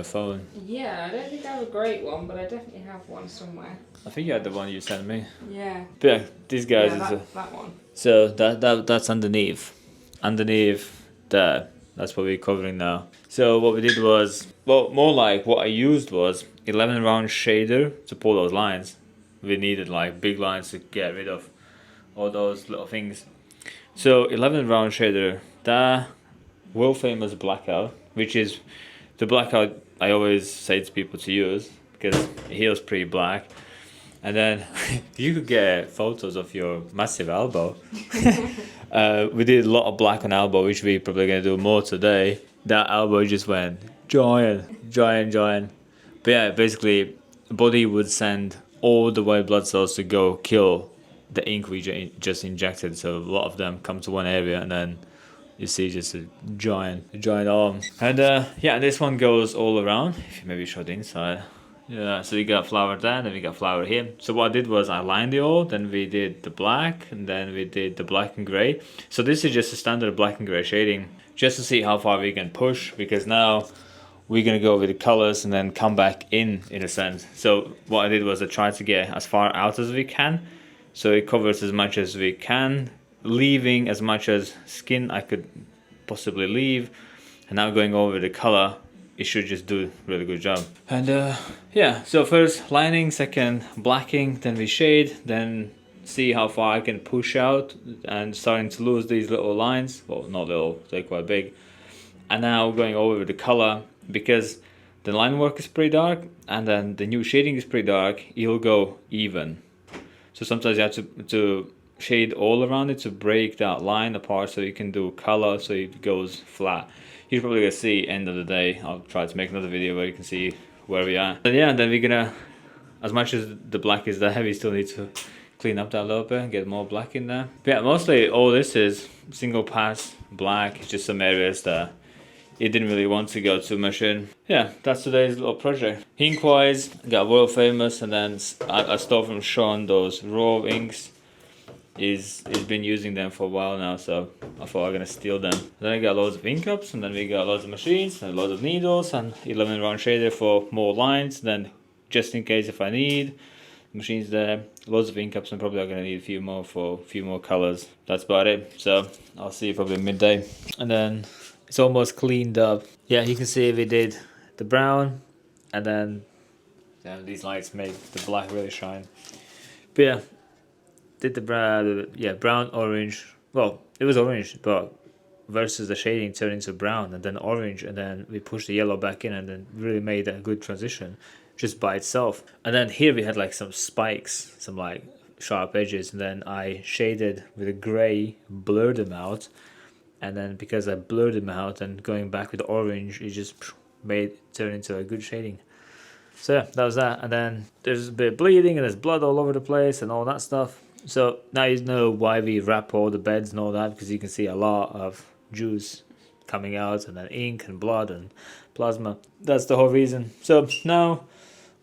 phone. Yeah, I don't think I have a great one, but I definitely have one somewhere. I think you had the one you sent me. Yeah. But yeah, these guys Yeah, is that one. so that's underneath. Underneath there. That's what we're covering now. So what we did was, well, more like what I used was 11 round shader to pull those lines. We needed like big lines to get rid of all those little things. So 11 round shader, that world famous blackout, which is the blackout I always say to people to use because it heals pretty black. And then you could get photos of your massive elbow. We did a lot of black on elbow, which we probably gonna do more today. That elbow just went giant. But yeah, basically, the body would send all the white blood cells to go kill the ink we just injected. So a lot of them come to one area, and then you see just a giant arm. And yeah, this one goes all around. If you maybe show the inside. Yeah, so we got flower there, and then we got flower here. So what I did was I lined it all, then we did the black, and then we did the black and grey. So this is just a standard black and grey shading, just to see how far we can push, because now we're gonna go with the colors and then come back in a sense. So what I did was I tried to get as far out as we can, so it covers as much as we can, leaving as much as skin I could possibly leave. And now going over the color, it should just do a really good job. And yeah, so first lining, second blacking, then we shade, then see how far I can push out and starting to lose these little lines. Well, not little, they're quite big. And now going over the color, because the line work is pretty dark and then the new shading is pretty dark, it'll go even. So sometimes you have to shade all around it to break that line apart so you can do color so it goes flat. You're probably gonna see end of the day. I'll try to make another video where you can see where we are. And yeah, then we're gonna, as much as the black is there, we still need to clean up that a little bit and get more black in there. But yeah, mostly all this is single pass black. It's just some areas that it didn't really want to go too much in. Yeah, that's today's little project. Ink wise, got world famous, and then I stole from Sean those raw inks. He's been using them for a while now, so I thought I'm gonna steal them. Then I got loads of ink cups, and then we got loads of machines, and loads of needles, and 11 round shader for more lines. Then just in case if I need, machines there, loads of ink cups, and probably I'm gonna need a few more for a few more colors. That's about it. So I'll see you probably midday, and then it's almost cleaned up. Yeah, you can see we did the brown, and then yeah, these lights make the black really shine. But yeah. Did the brown, orange. Well, it was orange, but versus the shading turned into brown and then orange, and then we pushed the yellow back in, and then really made a good transition just by itself. And then here we had like some spikes, some like sharp edges, and then I shaded with a gray, blurred them out, and then because I blurred them out and going back with the orange, it just turned into a good shading. So yeah, that was that. And then there's a bit of bleeding and there's blood all over the place and all that stuff. So now you know why we wrap all the beds and all that, because you can see a lot of juice coming out, and then ink and blood and plasma. That's the whole reason. So now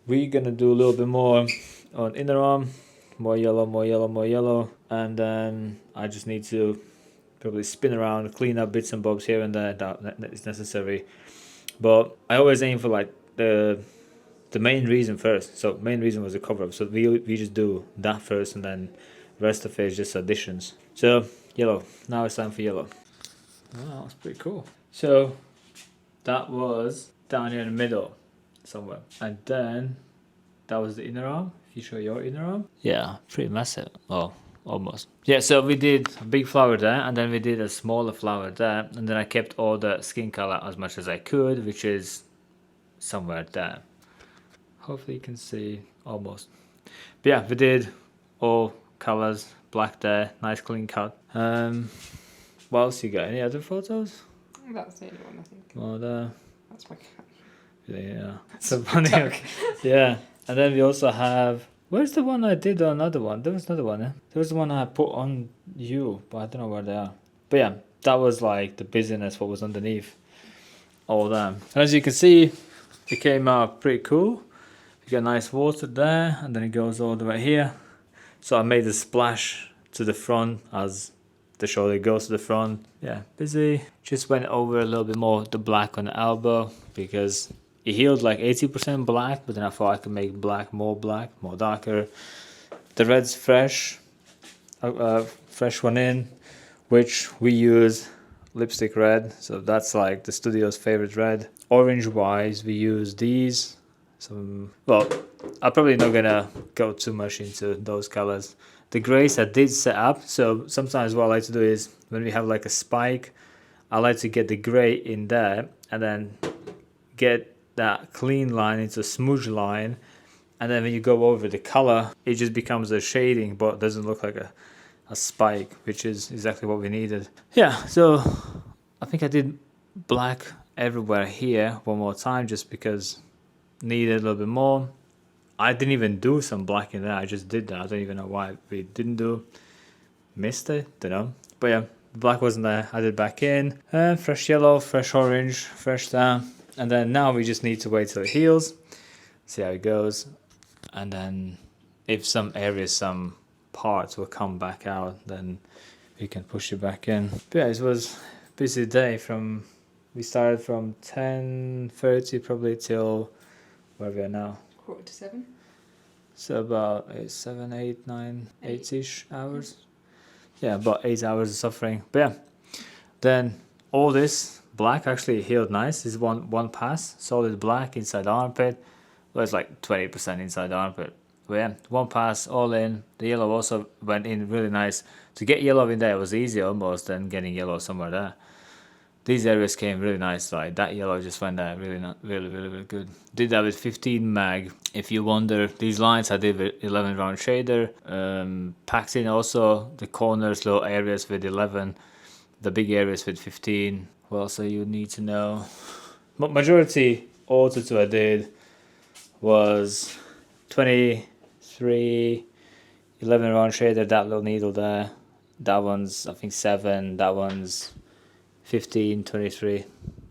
we're gonna do a little bit more on inner arm, more yellow, and then I just need to probably spin around, clean up bits and bobs here and there that is necessary. But I always aim for like the main reason first. So main reason was the cover up. So we just do that first, and then rest of it is just additions. So yellow. Now it's time for yellow. Oh, that's pretty cool. So that was down here in the middle somewhere, and then that was the inner arm. If you show your inner arm, yeah, pretty massive. Oh, almost. Yeah. So we did a big flower there, and then we did a smaller flower there, and then I kept all the skin color as much as I could, which is somewhere there. Hopefully you can see almost. But yeah, we did all colors, black there, nice clean cut. What else you got? Any other photos? That's the only one, I think. Oh, there. That's my cat. Yeah. So funny. Yeah. And then we also have. Where's the one I did on another one? There was another one. There was the one I put on you, but I don't know where they are. But yeah, that was like the busyness. What was underneath all them. And as you can see, it came out pretty cool. You got nice water there, and then it goes all the way here. So I made a splash to the front as the shoulder goes to the front. Yeah, busy. Just went over a little bit more the black on the elbow, because it healed like 80% black, but then I thought I could make black, more darker. The red's fresh, fresh one in, which we use lipstick red, so that's like the studio's favorite red. Orange wise, we use these. Well, I'm probably not gonna go too much into those colors. The grays I did set up, so sometimes what I like to do is when we have like a spike, I like to get the gray in there and then get that clean line into a smudge line, and then when you go over the color, it just becomes a shading but doesn't look like a spike, which is exactly what we needed. Yeah, so I think I did black everywhere here one more time just because needed a little bit more. I didn't even do some black in there, I just did that. I don't even know why we didn't do. Missed it, don't know. But yeah, black wasn't there, I did back in. Fresh yellow, fresh orange, fresh that. And then now we just need to wait till it heals, see how it goes. And then if some areas, some parts will come back out, then we can push it back in. But yeah, it was a busy day. We started from 10:30 probably till where we are now. 6:45. So about 7, 8, 9, 8-ish hours. Yeah, about 8 hours of suffering. But yeah, then all this black actually healed nice. This is one pass, solid black inside the armpit. Well, it's like 20% inside the armpit. But yeah, one pass, all in. The yellow also went in really nice. To get yellow in there was easier almost than getting yellow somewhere there. These areas came really nice, like that yellow just went there really good. Did that with 15 mag. If you wonder, these lines I did with 11 round shader. Packed in also the corners, low areas with 11, the big areas with 15. What else do you need to know? Majority auto I did was 23, 11 round shader, that little needle there. That one's I think 7, that one's 15, 23.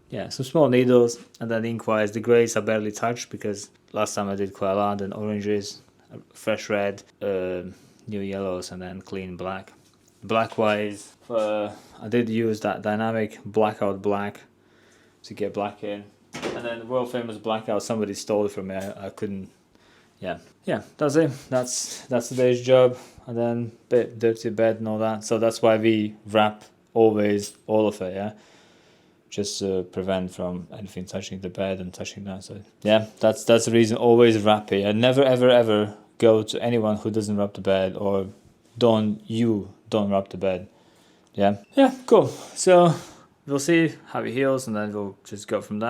Yeah, some small needles. And then ink-wise, the greys I barely touched because last time I did quite a lot. And oranges, fresh red, new yellows, and then clean black. Black-wise, I did use that dynamic blackout black to get black in. And then world famous blackout, somebody stole it from me. I couldn't. Yeah, that's it. That's today's job. And then bit dirty bed and all that. So that's why we wrap always all of it, yeah, just to prevent from anything touching the bed and touching that. So yeah, that's the reason. Always wrap it. I never ever go to anyone who doesn't wrap the bed, or don't wrap the bed. Yeah, cool. So we'll see how it heals and then we'll just go from there.